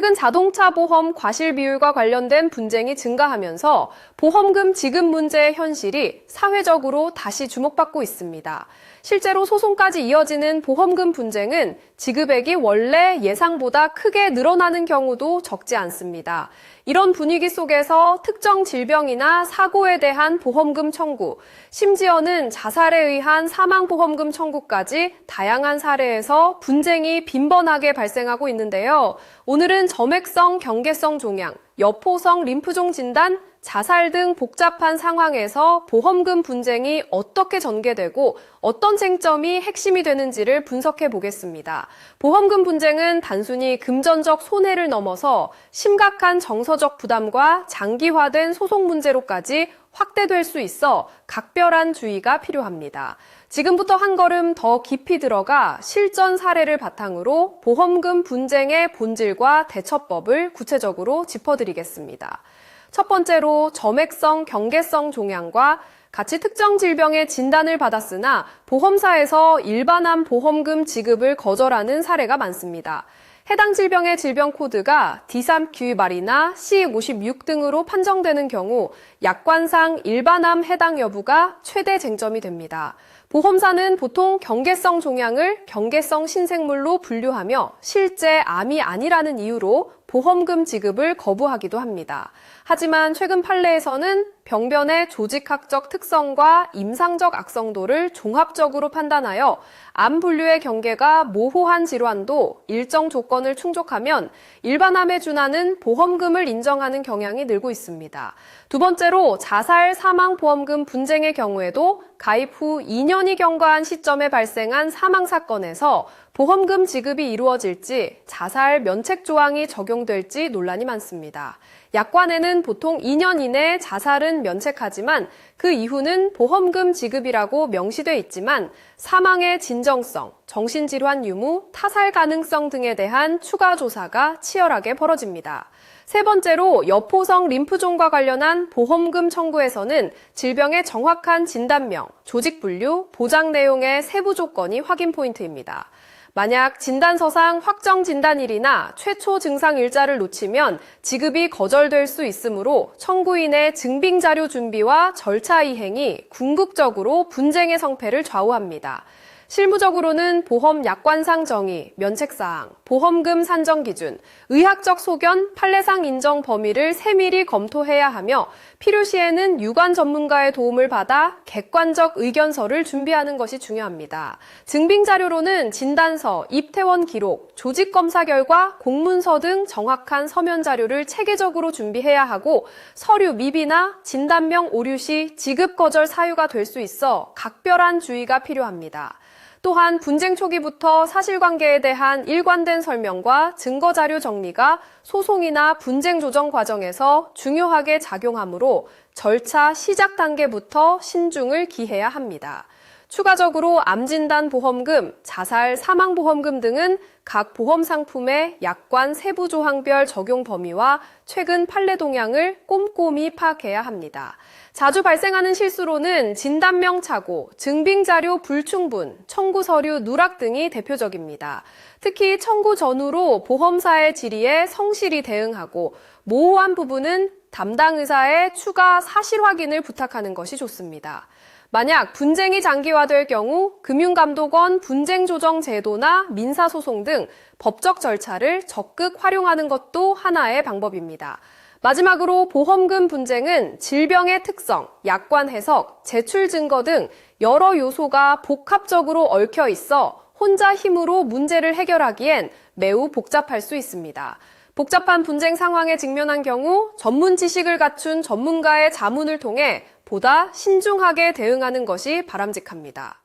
최근 자동차 보험 과실 비율과 관련된 분쟁이 증가하면서 보험금 지급 문제의 현실이 사회적으로 다시 주목받고 있습니다. 실제로 소송까지 이어지는 보험금 분쟁은 지급액이 원래 예상보다 크게 늘어나는 경우도 적지 않습니다. 이런 분위기 속에서 특정 질병이나 사고에 대한 보험금 청구, 심지어는 자살에 의한 사망보험금 청구까지 다양한 사례에서 분쟁이 빈번하게 발생하고 있는데요. 오늘은 점액성 경계성 종양, 여포성 림프종 진단, 자살 등 복잡한 상황에서 보험금 분쟁이 어떻게 전개되고 어떤 쟁점이 핵심이 되는지를 분석해 보겠습니다. 보험금 분쟁은 단순히 금전적 손해를 넘어서 심각한 정서적 부담과 장기화된 소송 문제로까지 확대될 수 있어 각별한 주의가 필요합니다. 지금부터 한 걸음 더 깊이 들어가 실전 사례를 바탕으로 보험금 분쟁의 본질과 대처법을 구체적으로 짚어드리겠습니다. 첫 번째로 점액성 경계성 종양과 같이 특정 질병의 진단을 받았으나 보험사에서 일반암 보험금 지급을 거절하는 사례가 많습니다. 해당 질병의 질병 코드가 D3Q 말이나 C56 등으로 판정되는 경우 약관상 일반암 해당 여부가 최대 쟁점이 됩니다. 보험사는 보통 경계성 종양을 경계성 신생물로 분류하며 실제 암이 아니라는 이유로 보험금 지급을 거부하기도 합니다. 하지만 최근 판례에서는 병변의 조직학적 특성과 임상적 악성도를 종합적으로 판단하여 암 분류의 경계가 모호한 질환도 일정 조건을 충족하면 일반암에 준하는 보험금을 인정하는 경향이 늘고 있습니다. 두 번째로 자살 사망보험금 분쟁의 경우에도 가입 후 2년이 경과한 시점에 발생한 사망 사건에서 보험금 지급이 이루어질지 자살 면책 조항이 적용될지 논란이 많습니다. 약관에는 보통 2년 이내 자살은 면책하지만 그 이후는 보험금 지급이라고 명시돼 있지만 사망의 진정성, 정신질환 유무, 타살 가능성 등에 대한 추가 조사가 치열하게 벌어집니다. 세 번째로 여포성 림프종과 관련한 보험금 청구에서는 질병의 정확한 진단명, 조직 분류, 보장 내용의 세부 조건이 확인 포인트입니다. 만약 진단서상 확정 진단일이나 최초 증상 일자를 놓치면 지급이 거절될 수 있으므로 청구인의 증빙자료 준비와 절차 이행이 궁극적으로 분쟁의 성패를 좌우합니다. 실무적으로는 보험 약관상 정의, 면책사항, 보험금 산정 기준, 의학적 소견, 판례상 인정 범위를 세밀히 검토해야 하며 필요시에는 유관 전문가의 도움을 받아 객관적 의견서를 준비하는 것이 중요합니다. 증빙자료로는 진단서, 입퇴원 기록, 조직검사 결과, 공문서 등 정확한 서면 자료를 체계적으로 준비해야 하고 서류 미비나 진단명 오류 시 지급 거절 사유가 될 수 있어 각별한 주의가 필요합니다. 또한 분쟁 초기부터 사실관계에 대한 일관된 설명과 증거자료 정리가 소송이나 분쟁 조정 과정에서 중요하게 작용하므로 절차 시작 단계부터 신중을 기해야 합니다. 추가적으로 암진단 보험금, 자살 사망 보험금 등은 각 보험 상품의 약관 세부 조항별 적용 범위와 최근 판례 동향을 꼼꼼히 파악해야 합니다. 자주 발생하는 실수로는 진단명 착오, 증빙자료 불충분, 청구 서류 누락 등이 대표적입니다. 특히 청구 전후로 보험사의 질의에 성실히 대응하고 모호한 부분은 담당 의사의 추가 사실 확인을 부탁하는 것이 좋습니다. 만약 분쟁이 장기화될 경우 금융감독원 분쟁조정 제도나 민사소송 등 법적 절차를 적극 활용하는 것도 하나의 방법입니다. 마지막으로 보험금 분쟁은 질병의 특성, 약관 해석, 제출 증거 등 여러 요소가 복합적으로 얽혀 있어 혼자 힘으로 문제를 해결하기엔 매우 복잡할 수 있습니다. 복잡한 분쟁 상황에 직면한 경우 전문 지식을 갖춘 전문가의 자문을 통해 보다 신중하게 대응하는 것이 바람직합니다.